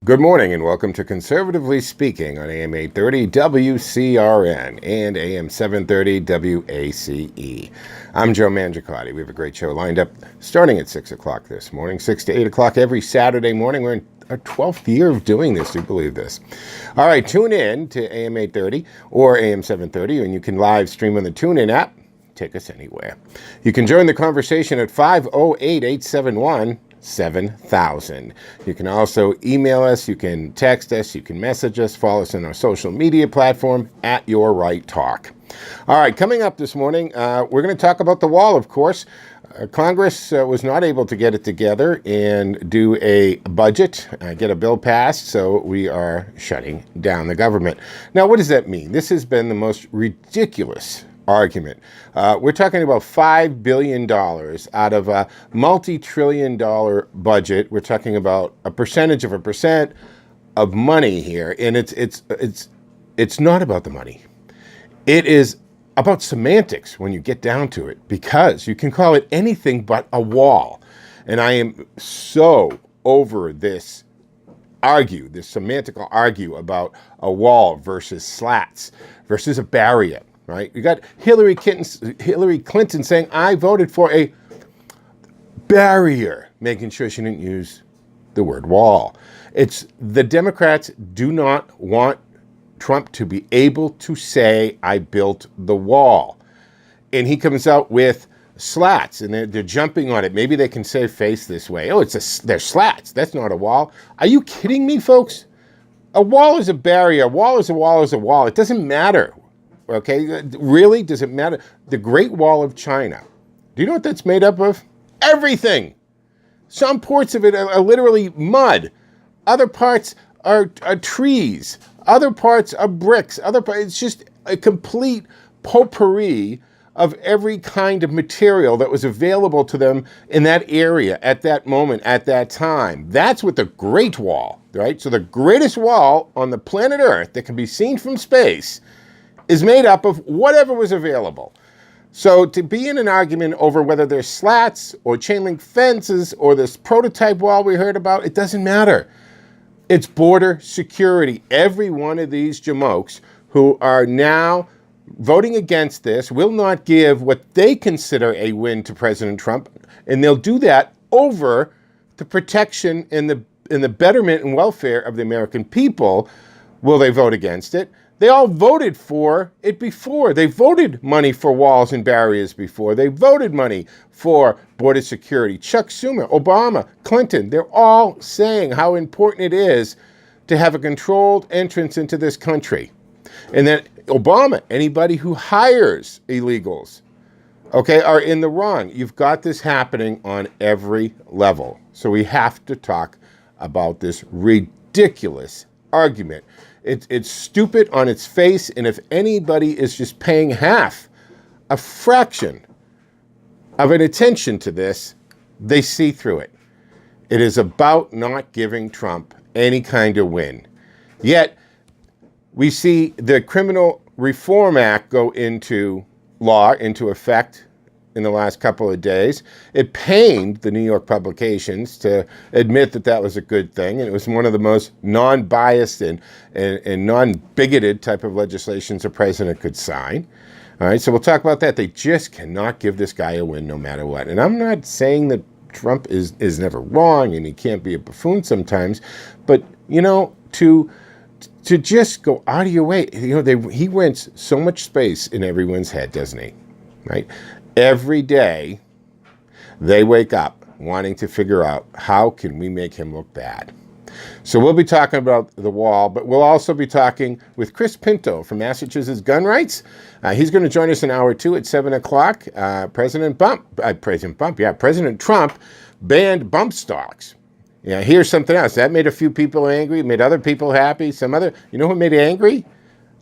Good morning and welcome to Conservatively Speaking on AM 830 WCRN and AM 730 WACE. I'm Joe Mangiacotti. We have a great show lined up starting at 6 o'clock this morning, 6 to 8 o'clock every Saturday morning. We're in our 12th year of doing this. Do you believe this? All right, tune in to AM 830 or AM 730, and you can live stream on the TuneIn app. Take us anywhere. You can join the conversation at 508-871-7000. You can also email us, you can text us, you can message us, follow us on our social media platform at Your Right Talk. All right, coming up this morning, we're going to talk about the wall, of course. Congress was not able to get it together and do a budget, get a bill passed, so we are shutting down the government. Now, what does that mean? This has been the most ridiculous argument. We're talking about $5 billion out of a multi-trillion-dollar budget. We're talking about a percentage of a percent of money here, and it's not about the money. It is about semantics when you get down to it, because you can call it anything but a wall. And I am so over this semantical argue about a wall versus slats versus a barrier. Right? You got Hillary Clinton saying, I voted for a barrier, making sure she didn't use the word wall. It's the Democrats do not want Trump to be able to say, I built the wall. And he comes out with slats, and they're jumping on it. Maybe they can save face this way. Oh, they're slats. That's not a wall. Are you kidding me, folks? A wall is a barrier. A wall is a wall is a wall. It doesn't matter. Okay, really? Does it matter? The Great Wall of China. Do you know what that's made up of? Everything. Some parts of it are literally mud. Other parts are trees. Other parts are bricks. It's just a complete potpourri of every kind of material that was available to them in that area at that moment, at that time. That's what the Great Wall, right? So the greatest wall on the planet Earth that can be seen from space is made up of whatever was available. So to be in an argument over whether there's slats or chain link fences or this prototype wall we heard about, it doesn't matter. It's border security. Every one of these jamokes who are now voting against this will not give what they consider a win to President Trump, and they'll do that over the protection and the betterment and welfare of the American people. Will they vote against it? They all voted for it before. They voted money for walls and barriers before. They voted money for border security. Chuck Schumer, Obama, Clinton, they're all saying how important it is to have a controlled entrance into this country. And then Obama, anybody who hires illegals, okay, are in the wrong. You've got this happening on every level. So we have to talk about this ridiculous argument. It's stupid on its face, and if anybody is just paying a fraction of an attention to this, they see through it. It is about not giving Trump any kind of win. Yet, we see the Criminal Reform Act go into law, into effect in the last couple of days. It pained the New York publications to admit that that was a good thing, and it was one of the most non-biased and non-bigoted type of legislations a president could sign. All right, so we'll talk about that. They just cannot give this guy a win no matter what. And I'm not saying that Trump is never wrong and he can't be a buffoon sometimes, but, you know, to just go out of your way, you know, he rents so much space in everyone's head, doesn't he? Right? Every day, they wake up wanting to figure out how can we make him look bad. So we'll be talking about the wall, but we'll also be talking with Chris Pinto from Massachusetts Gun Rights. He's going to join us in hour 2 at 7 o'clock. President Trump banned bump stocks. Yeah, here's something else. That made a few people angry, made other people happy. You know who made it angry?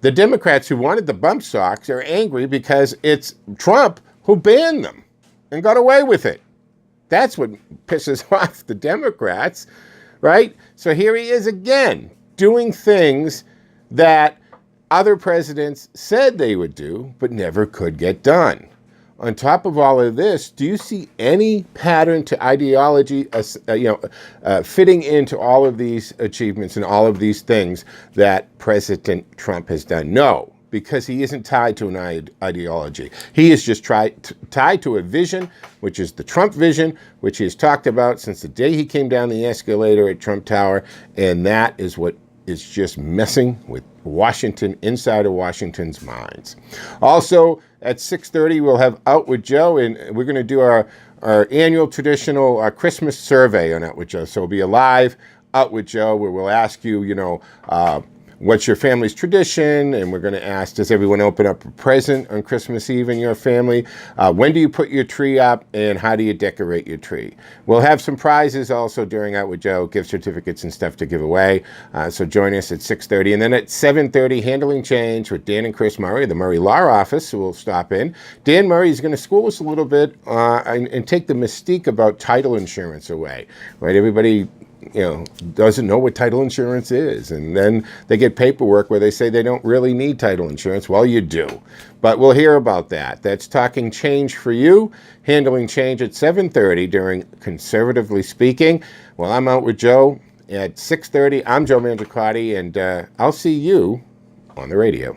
The Democrats who wanted the bump stocks are angry because it's Trump who banned them and got away with it. That's what pisses off the Democrats, right? So here he is again, doing things that other presidents said they would do, but never could get done. on top of all of this, do you see any pattern to ideology, fitting into all of these achievements and all of these things that President Trump has done? No, because he isn't tied to an ideology. He is just tied to a vision, which is the Trump vision, which he has talked about since the day he came down the escalator at Trump Tower, and that is what is just messing with Washington, inside of Washington's minds. Also, at 6:30, we'll have Out with Joe, and we're going to do our annual traditional Christmas survey on Out with Joe. So it'll be a live Out with Joe where we'll ask you, what's your family's tradition? And we're going to ask, does everyone open up a present on Christmas Eve in your family? When do you put your tree up? And how do you decorate your tree? We'll have some prizes also during Out with Joe, gift certificates and stuff to give away. So join us at 6:30. And then at 7:30, Handling Change with Dan and Chris Murray, the Murray Law Office, who will stop in. Dan Murray is going to school us a little bit and take the mystique about title insurance away. Right? Everybody doesn't know what title insurance is. And then they get paperwork where they say they don't really need title insurance. Well, you do. But we'll hear about that. That's Talking Change for You, Handling Change at 7:30 during Conservatively Speaking. Well, I'm Out with Joe at 6:30. I'm Joe Mangiacotti, and I'll see you on the radio.